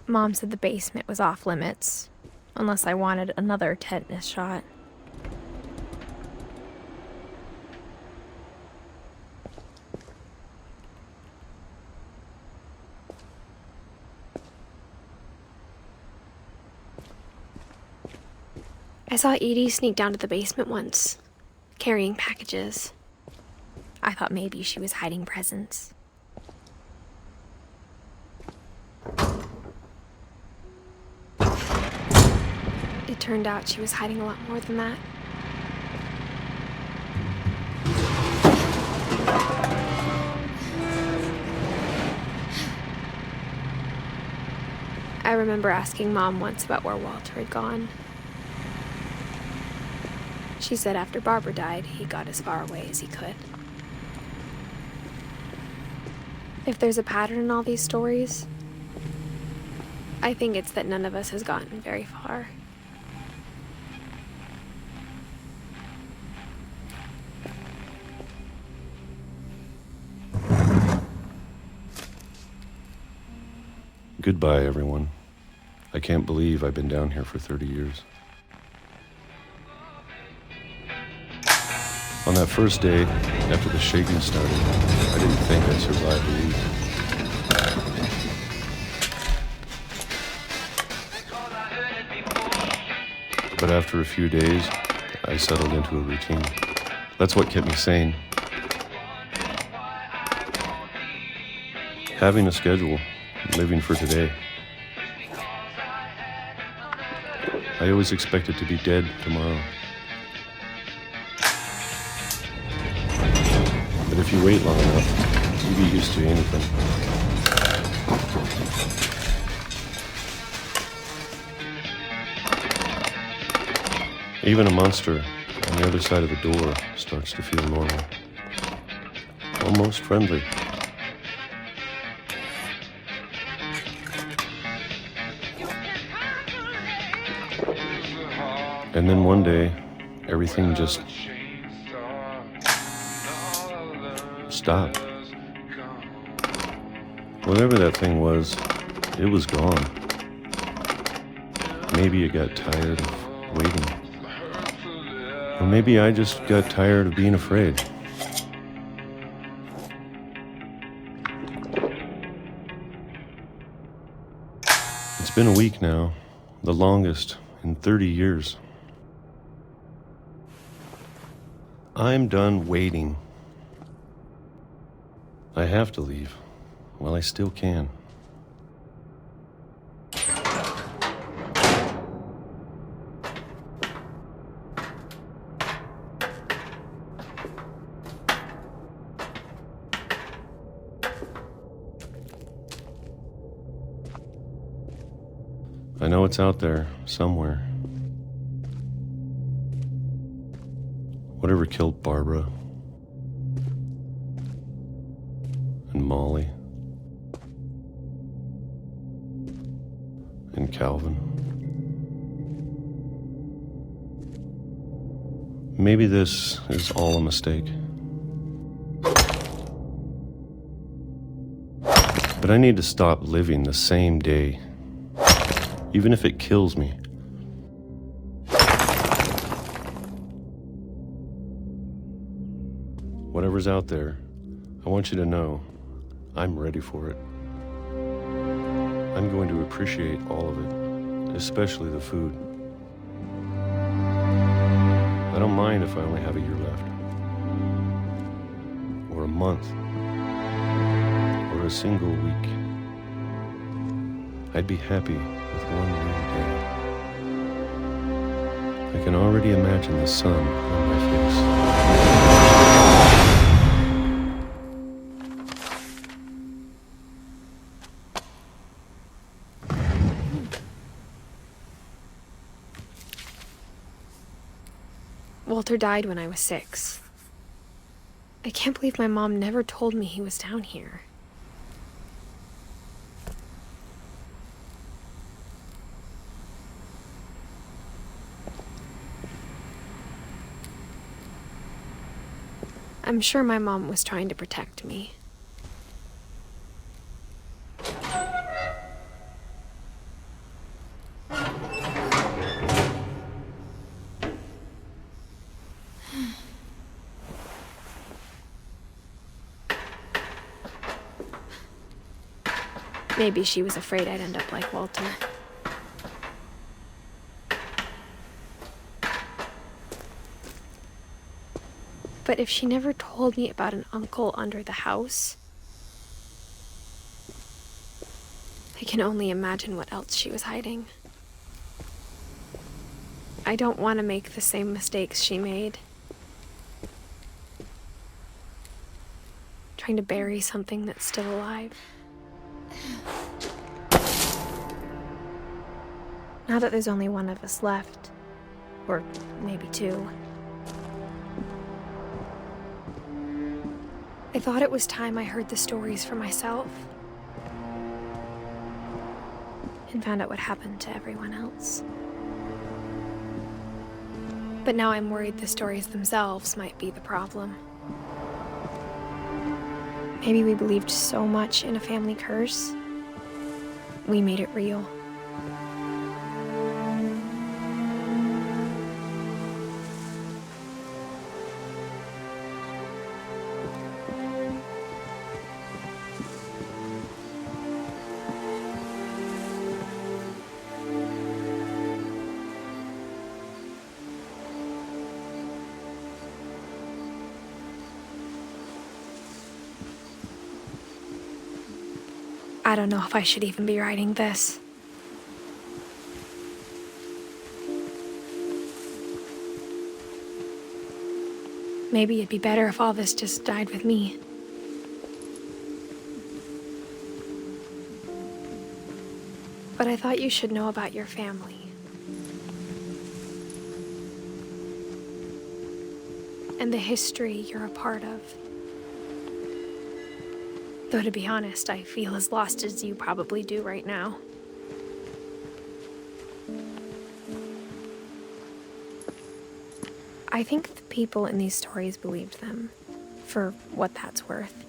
Mom said the basement was off limits, unless I wanted another tetanus shot. I saw Edie sneak down to the basement once, carrying packages. I thought maybe she was hiding presents. It turned out she was hiding a lot more than that. I remember asking Mom once about where Walter had gone. She said after Barbara died, he got as far away as he could. If there's a pattern in all these stories, I think it's that none of us has gotten very far. Goodbye, everyone. I can't believe I've been down here for 30 years. On that first day, after the shaking started, I didn't think I'd survive a week. But after a few days, I settled into a routine. That's what kept me sane. Having a schedule, living for today. I always expected to be dead tomorrow. But if you wait long enough, you get used to anything. Even a monster on the other side of the door starts to feel normal. Almost friendly. And then one day, everything just stopped. Whatever that thing was, it was gone. Maybe it got tired of waiting. Or maybe I just got tired of being afraid. It's been a week now, the longest in 30 years. I'm done waiting. I have to leave while I still can. I know it's out there somewhere. Whatever killed Barbara and Molly and Calvin. Maybe this is all a mistake. But I need to stop living the same day, even if it kills me. Whatever's out there, I want you to know I'm ready for it. I'm going to appreciate all of it, especially the food. I don't mind if I only have a year left, or a month, or a single week. I'd be happy with one new day. I can already imagine the sun on my face. Walter died when I was 6. I can't believe my mom never told me he was down here. I'm sure my mom was trying to protect me. Maybe she was afraid I'd end up like Walter. But if she never told me about an uncle under the house, I can only imagine what else she was hiding. I don't want to make the same mistakes she made. Trying to bury something that's still alive. Now that there's only one of us left, or maybe 2, I thought it was time I heard the stories for myself and found out what happened to everyone else. But now I'm worried the stories themselves might be the problem. Maybe we believed so much in a family curse, we made it real. I don't know if I should even be writing this. Maybe it'd be better if all this just died with me. But I thought you should know about your family. And the history you're a part of. Though to be honest, I feel as lost as you probably do right now. I think the people in these stories believed them, for what that's worth.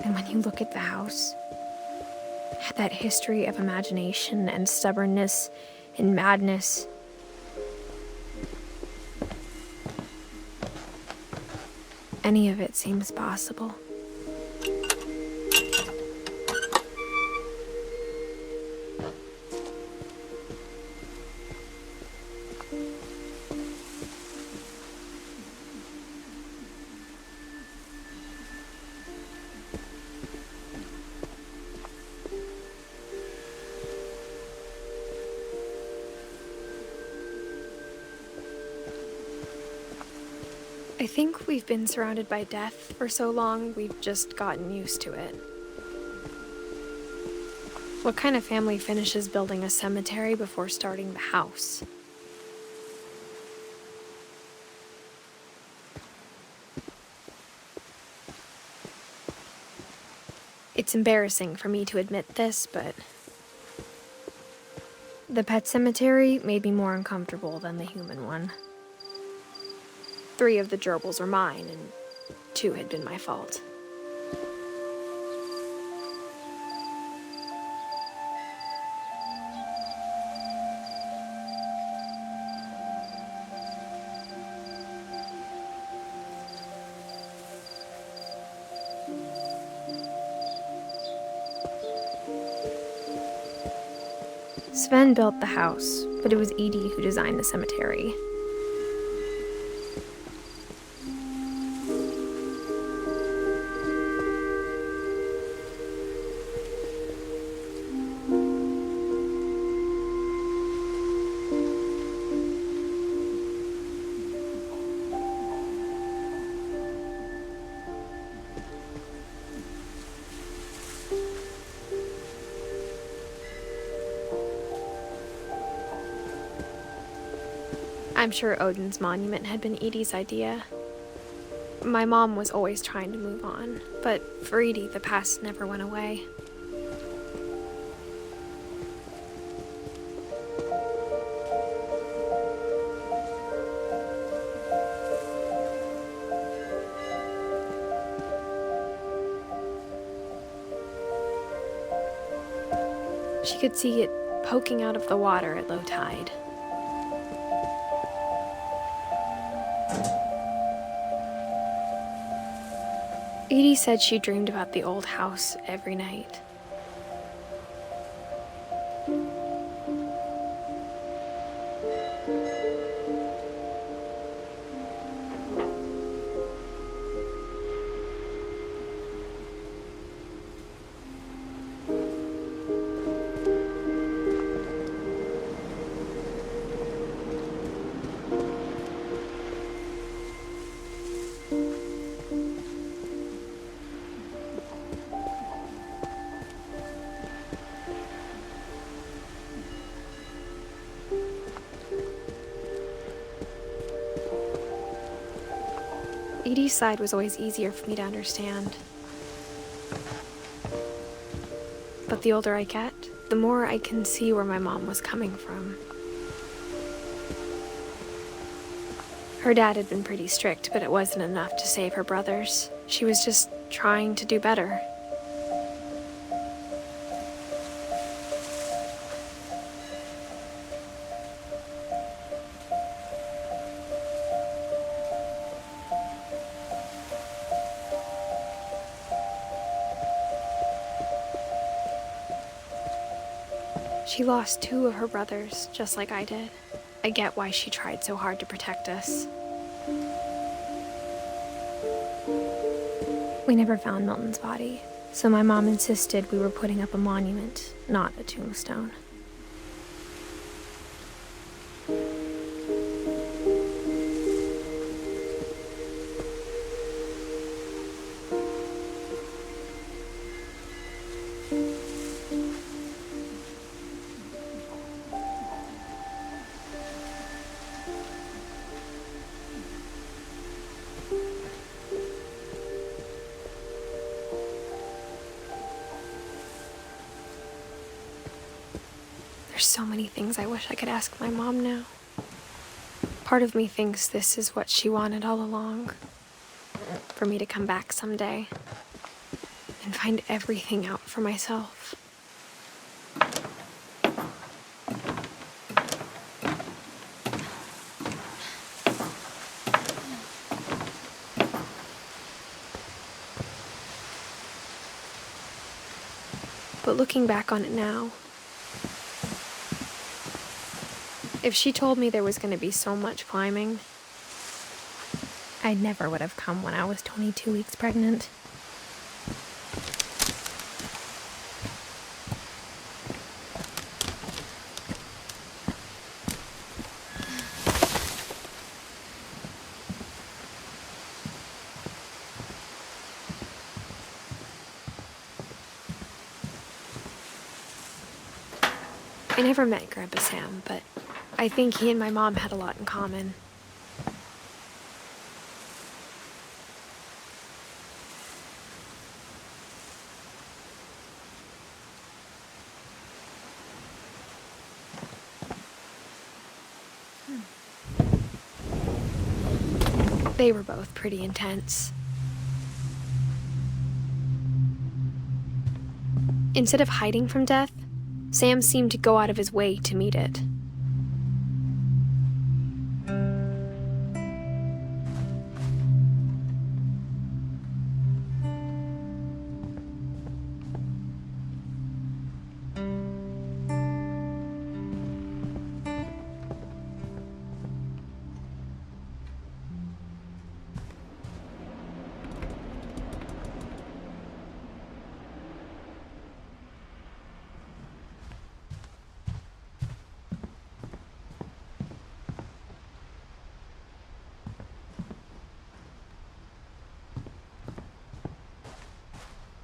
And when you look at the house, that history of imagination and stubbornness and madness, any of it seems possible. I think we've been surrounded by death for so long, we've just gotten used to it. What kind of family finishes building a cemetery before starting the house? It's embarrassing for me to admit this, but the pet cemetery made me more uncomfortable than the human one. 3 of the gerbils were mine, and 2 had been my fault. Sven built the house, but it was Edie who designed the cemetery. I'm sure Odin's monument had been Edie's idea. My mom was always trying to move on, but for Edie, the past never went away. She could see it poking out of the water at low tide. Edie said she dreamed about the old house every night. Edie's side was always easier for me to understand. But the older I get, the more I can see where my mom was coming from. Her dad had been pretty strict, but it wasn't enough to save her brothers. She was just trying to do better. She lost 2 of her brothers, just like I did. I get why she tried so hard to protect us. We never found Milton's body, so my mom insisted we were putting up a monument, not a tombstone. There's so many things I wish I could ask my mom now. Part of me thinks this is what she wanted all along. For me to come back someday and find everything out for myself. But looking back on it now, if she told me there was going to be so much climbing, I never would have come when I was 22 weeks pregnant. I never met Grandpa Sam, but I think he and my mom had a lot in common. They were both pretty intense. Instead of hiding from death, Sam seemed to go out of his way to meet it.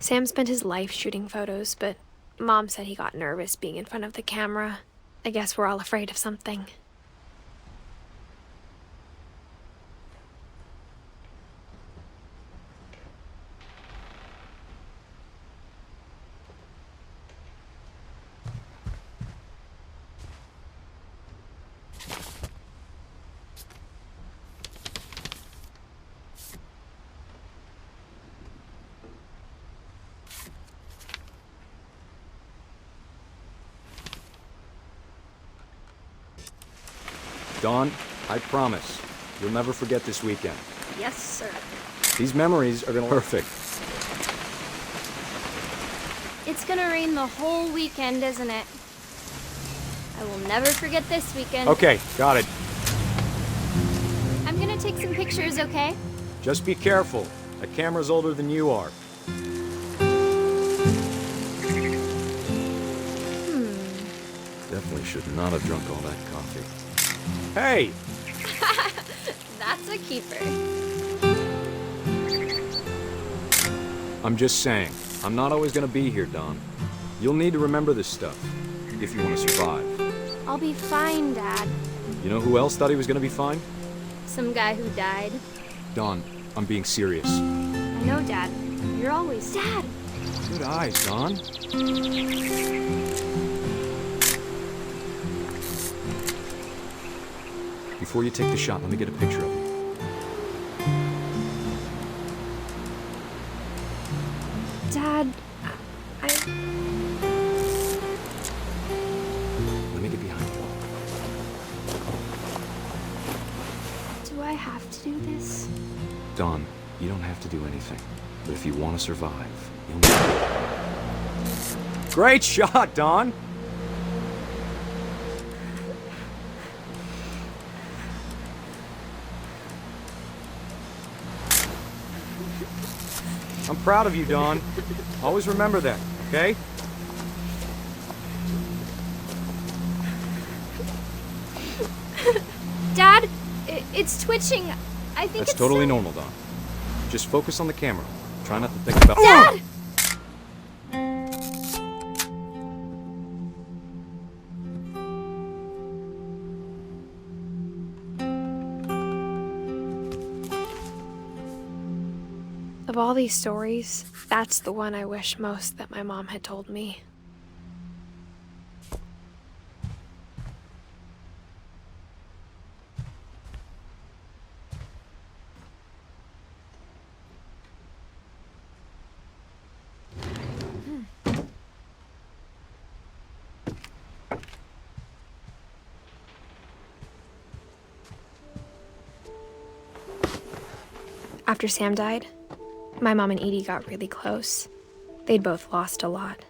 Sam spent his life shooting photos, but Mom said he got nervous being in front of the camera. I guess we're all afraid of something. Dawn, I promise, you'll never forget this weekend. Yes, sir. These memories are gonna be perfect. It's gonna rain the whole weekend, isn't it? I will never forget this weekend. Okay, got it. I'm gonna take some pictures, okay? Just be careful. That camera's older than you are. Definitely should not have drunk all that coffee. Hey! That's a keeper. I'm just saying, I'm not always gonna be here, Dawn. You'll need to remember this stuff, if you want to survive. I'll be fine, Dad. You know who else thought he was gonna be fine? Some guy who died. Dawn, I'm being serious. I know, Dad. You're always... Dad! Good eyes, Dawn. Before you take the shot, let me get a picture of him. Dad, Let me get behind you. Do I have to do this? Dawn, you don't have to do anything. But if you want to survive, you'll need to... Great shot, Dawn! I'm proud of you, Dawn. Always remember that, okay? Dad, it's twitching. I think That's it's totally silly. normal, Dawn. Just focus on the camera. Try not to think about... Dad! of all these stories, that's the one I wish most that my mom had told me. After Sam died, my mom and Edie got really close. They'd both lost a lot.